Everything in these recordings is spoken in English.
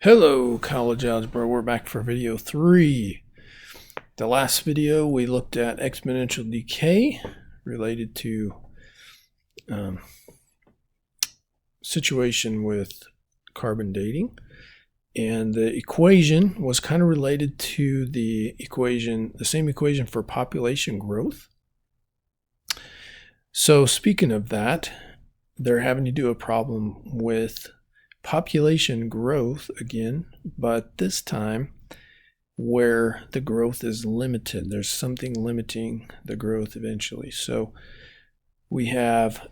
Hello, College Algebra. We're back for video 3. The last video we looked at exponential decay related to situation with carbon dating. And the equation was kind of related to the same equation for population growth. So speaking of that, they're having to do a problem with population growth again, but this time where the growth is limited. There's something limiting the growth eventually. So we have,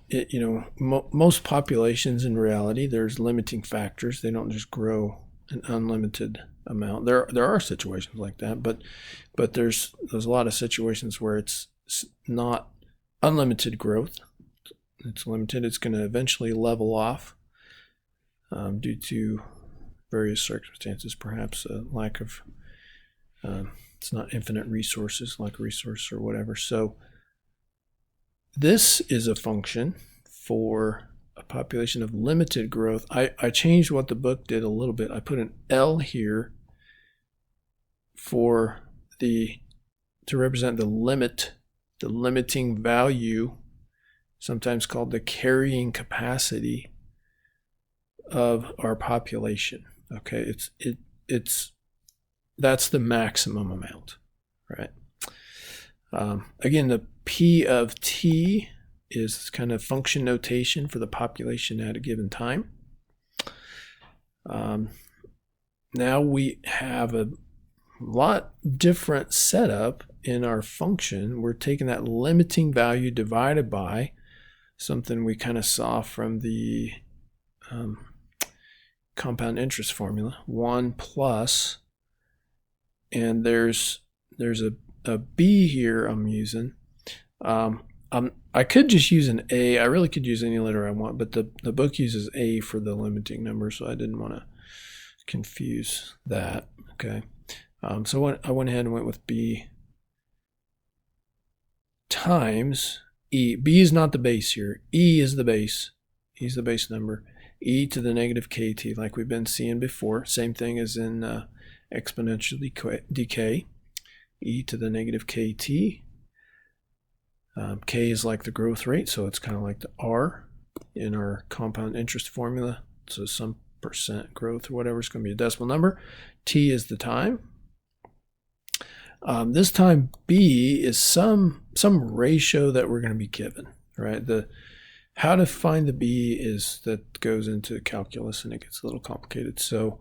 most populations in reality, there's limiting factors. They don't just grow an unlimited amount. There are situations like that, but there's a lot of situations where it's not unlimited growth. It's limited. It's going to eventually level off due to various circumstances, perhaps a lack of, it's not infinite resources, like a resource or whatever. So this is a function for a population of limited growth. I changed what the book did a little bit. I put an L here for to represent the limit, the limiting value, sometimes called the carrying capacity of our population. Okay, that's the maximum amount, right? Again, the P of T is kind of function notation for the population at a given time. Now we have a lot different setup in our function. We're taking that limiting value divided by something we kind of saw from the compound interest formula, 1 plus, and there's a B here I'm using. I could just use an A. I really could use any letter I want, but the book uses A for the limiting number, so I didn't want to confuse that. Okay, so I went ahead and went with B times E. B is not the base here. E is the base. E is the base number. E to the negative kt, like we've been seeing before. Same thing as in exponential decay. E to the negative kt. K is like the growth rate, so it's kind of like the R in our compound interest formula. So some percent growth or whatever is going to be a decimal number. T is the time. This time B is some ratio that we're going to be given, right? How to find the B that goes into calculus, and it gets a little complicated. So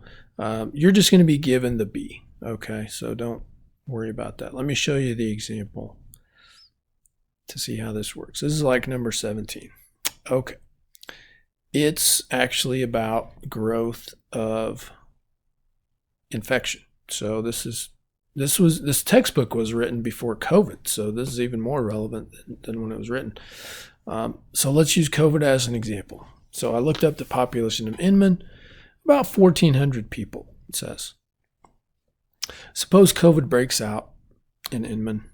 you're just going to be given the B, okay? So don't worry about that. Let me show you the example to see how this works. This is like number 17. Okay. It's actually about growth of infection. So this textbook was written before COVID, so this is even more relevant than when it was written. So let's use COVID as an example. So I looked up the population of Inman, about 1,400 people, it says. Suppose COVID breaks out in Inman,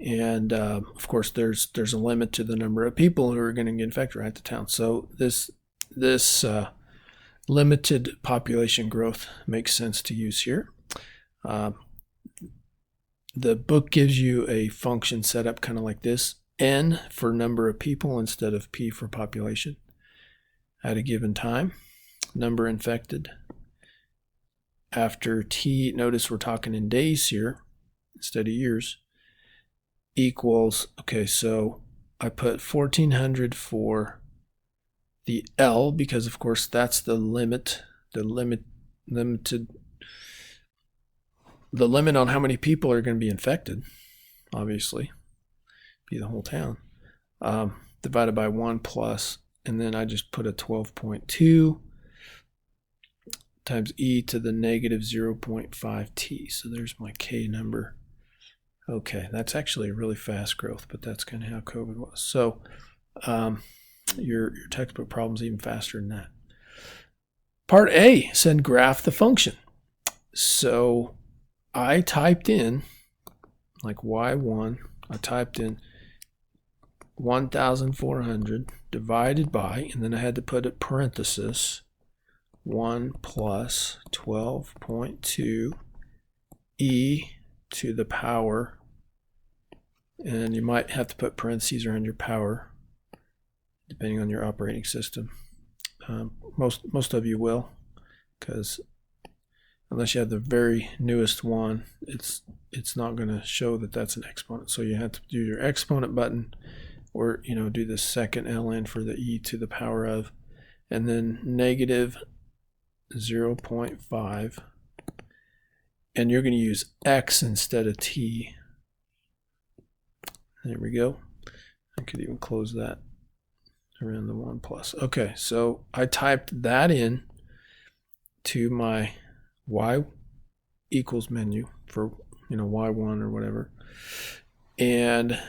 and of course there's a limit to the number of people who are going to get infected right at the town. So this limited population growth makes sense to use here. The book gives you a function set up kind of like this. N for number of people instead of P for population at a given time. Number infected. After T, notice we're talking in days here instead of years, equals, okay, so I put 1,400 for the L because of course that's the limit on how many people are going to be infected, obviously. Be the whole town, divided by 1 plus, and then I just put a 12.2 times e to the negative 0.5 t. So there's my k number. Okay, that's actually a really fast growth, but that's kind of how COVID was. So your textbook problem's even faster than that. Part A said graph the function. So I typed in, like y1, I typed in 1,400 divided by, and then I had to put a parenthesis, 1 plus 12.2 e to the power, and you might have to put parentheses around your power depending on your operating system. Most of you will, because unless you have the very newest one, it's not going to show that that's an exponent. So you have to do your exponent button, or do the second ln for the e to the power of, and then negative 0.5, and you're going to use x instead of t. There we go. I could even close that around the 1 plus. Okay, so I typed that in to my y equals menu for y1 or whatever, and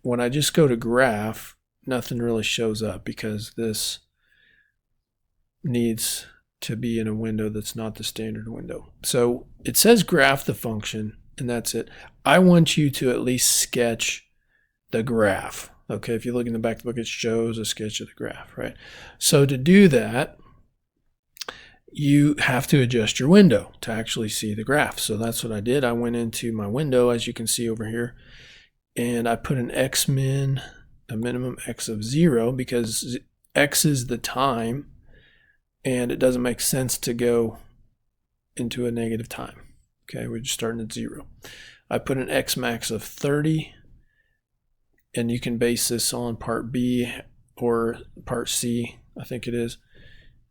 when I just go to graph, nothing really shows up because this needs to be in a window that's not the standard window. So it says graph the function, and that's it. I want you to at least sketch the graph. Okay, if you look in the back of the book, it shows a sketch of the graph, right? So to do that, you have to adjust your window to actually see the graph. So that's what I did. I went into my window, as you can see over here, and I put an x-min, a minimum x of 0, because x is the time, and it doesn't make sense to go into a negative time. Okay, we're just starting at 0. I put an x max of 30, and you can base this on part B or part C, I think it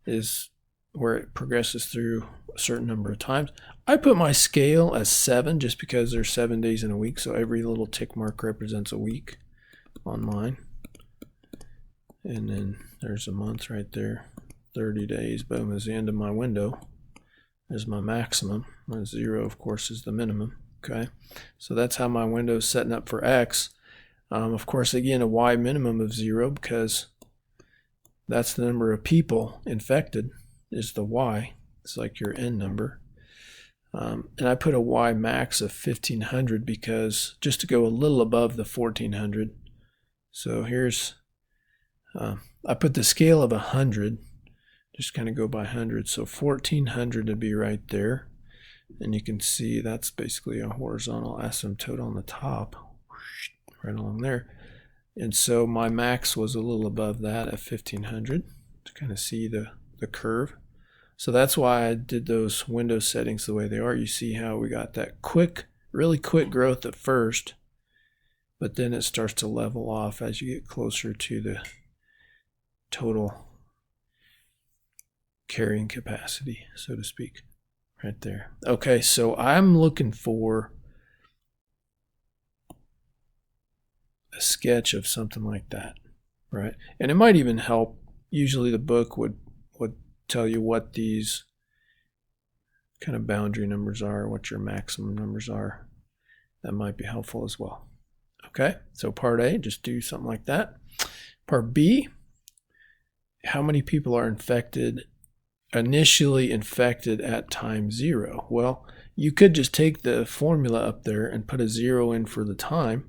is where it progresses through a certain number of times. I put my scale as 7 just because there's 7 days in a week, so every little tick mark represents a week on mine. And then there's a month right there, 30 days, boom, is the end of my window. There's my maximum. My 0, of course, is the minimum. Okay, so that's how my window is setting up for x. Of course, again, a y minimum of 0, because that's the number of people infected, is the y. It's like your n number. And I put a y max of 1500 because just to go a little above the 1400. So here's, I put the scale of 100, just kind of go by 100. So 1400 to be right there. And you can see that's basically a horizontal asymptote on the top, right along there. And so my max was a little above that at 1500 to kind of see the curve. So that's why I did those window settings the way they are. You see how we got that quick, really quick growth at first, but then it starts to level off as you get closer to the total carrying capacity, so to speak, right there. Okay, so I'm looking for a sketch of something like that, right? And it might even help. Usually the book would tell you what these kind of boundary numbers are, what your maximum numbers are. That might be helpful as well. Okay, so part A, just do something like that. Part B, how many people are initially infected at time 0? Well, you could just take the formula up there and put a 0 in for the time,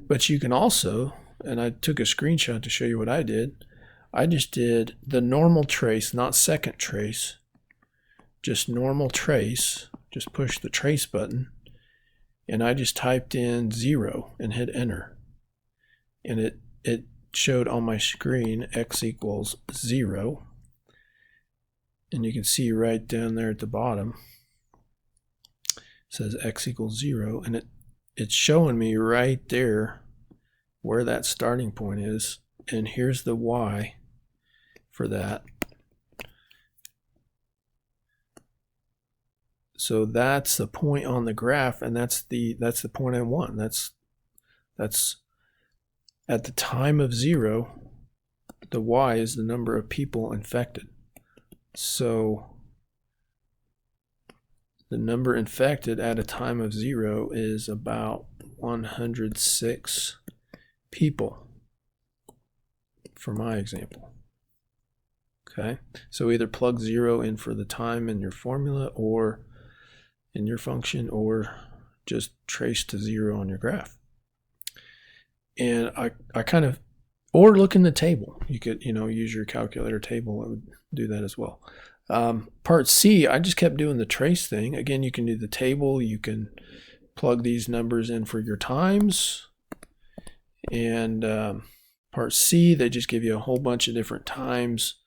but you can also, and I took a screenshot to show you what I did, I just did the normal trace, not second trace, just normal trace, just push the trace button, and I just typed in 0 and hit enter. And it showed on my screen x equals 0. And you can see right down there at the bottom, it says x equals 0, and it's showing me right there where that starting point is. And here's the y for that. So that's the point on the graph, and that's the point I want. That's at the time of 0, the y is the number of people infected. So the number infected at a time of 0 is about 106 people for my example. Okay, so either plug 0 in for the time in your formula or in your function, or just trace to 0 on your graph. And I kind of, or look in the table. You could, use your calculator table. It would do that as well. Part C, I just kept doing the trace thing. Again, you can do the table. You can plug these numbers in for your times. And part C, they just give you a whole bunch of different times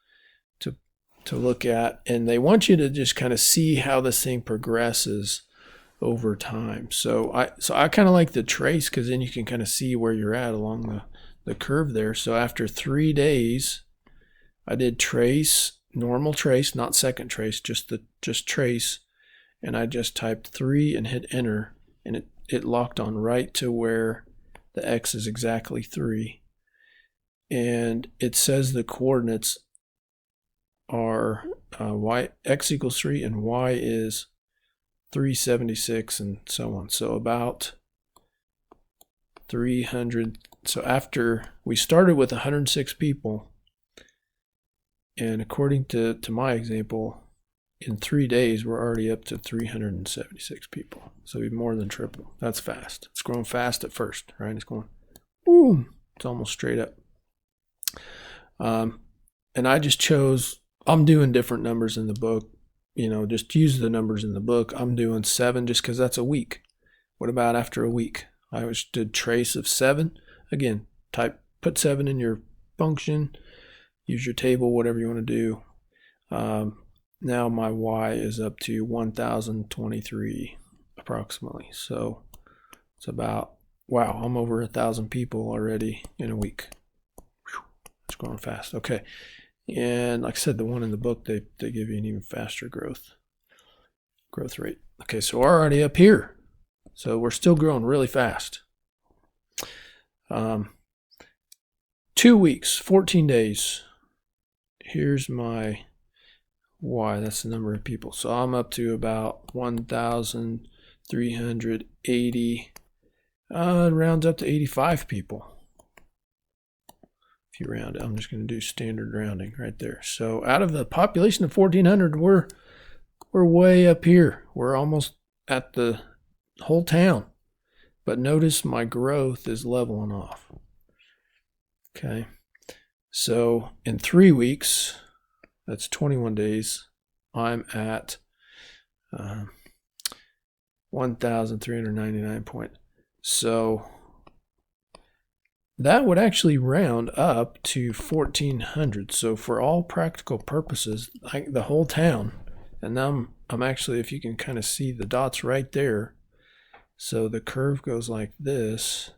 to look at. And they want you to just kind of see how this thing progresses over time. So I kind of like the trace, because then you can kind of see where you're at along the curve there. So after 3 days, I did trace, normal trace, not second trace, just trace, and I just typed 3 and hit enter, and it locked on right to where the x is exactly 3, and it says the coordinates are x equals 3 and y is 376 and so on. So about 300. So after we started with 106 people, and according to my example, in 3 days we're already up to 376 people. So we more than triple. That's fast. It's growing fast at first, right? It's going boom. It's almost straight up. And I just chose, I'm doing different numbers in the book. Just use the numbers in the book. I'm doing 7 just because that's a week. What about after a week? I did trace of 7. Again, put 7 in your function, use your table, whatever you want to do. Now my y is up to 1,023 approximately. So it's about, wow, I'm over 1,000 people already in a week. Whew, it's growing fast. Okay. And like I said, the one in the book, they give you an even faster growth rate. Okay, so we're already up here. So we're still growing really fast. 2 weeks, 14 days. Here's my y, that's the number of people. So I'm up to about 1,380, rounds up to 85 people. If you round it, I'm just going to do standard rounding right there. So out of the population of 1,400, we're way up here. We're almost at the whole town. But notice my growth is leveling off. Okay. So in 3 weeks, that's 21 days, I'm at 1,399 point. So that would actually round up to 1,400. So for all practical purposes, the whole town, and now I'm actually, if you can kind of see the dots right there, so the curve goes like this,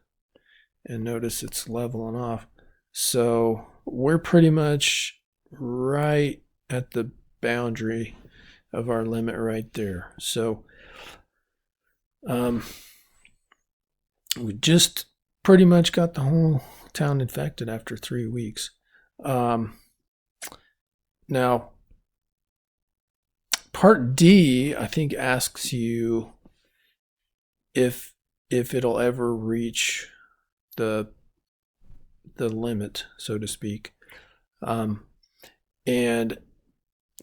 and notice it's leveling off. So we're pretty much right at the boundary of our limit right there. So we just pretty much got the whole town infected after 3 weeks. Now, part D, I think, asks you if it'll ever reach the limit, so to speak. And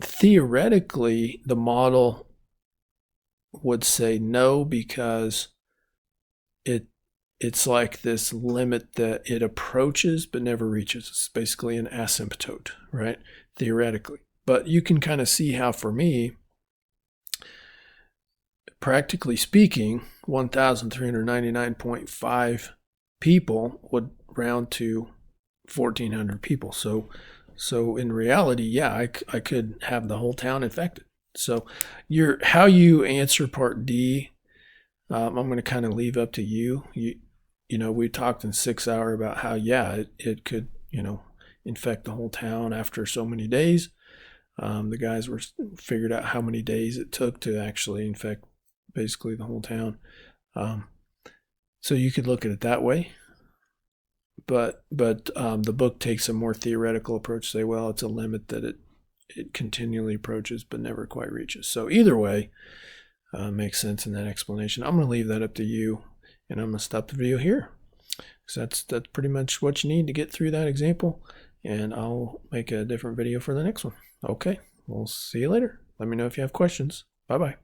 theoretically, the model would say no, because it's like this limit that it approaches but never reaches. It's basically an asymptote, right? Theoretically. But you can kind of see how, for me, practically speaking, 1,399.5 people would round to 1,400 people. So in reality, yeah, I could have the whole town infected. So how you answer part D, I'm going to kind of leave up to you. We talked in 6 hour about how, yeah, it could, infect the whole town after so many days. The guys figured out how many days it took to actually infect basically the whole town. So you could look at it that way. But the book takes a more theoretical approach. Say, well, it's a limit that it continually approaches but never quite reaches. So either way makes sense in that explanation. I'm going to leave that up to you, and I'm going to stop the video here. So that's pretty much what you need to get through that example, and I'll make a different video for the next one. Okay, we'll see you later. Let me know if you have questions. Bye-bye.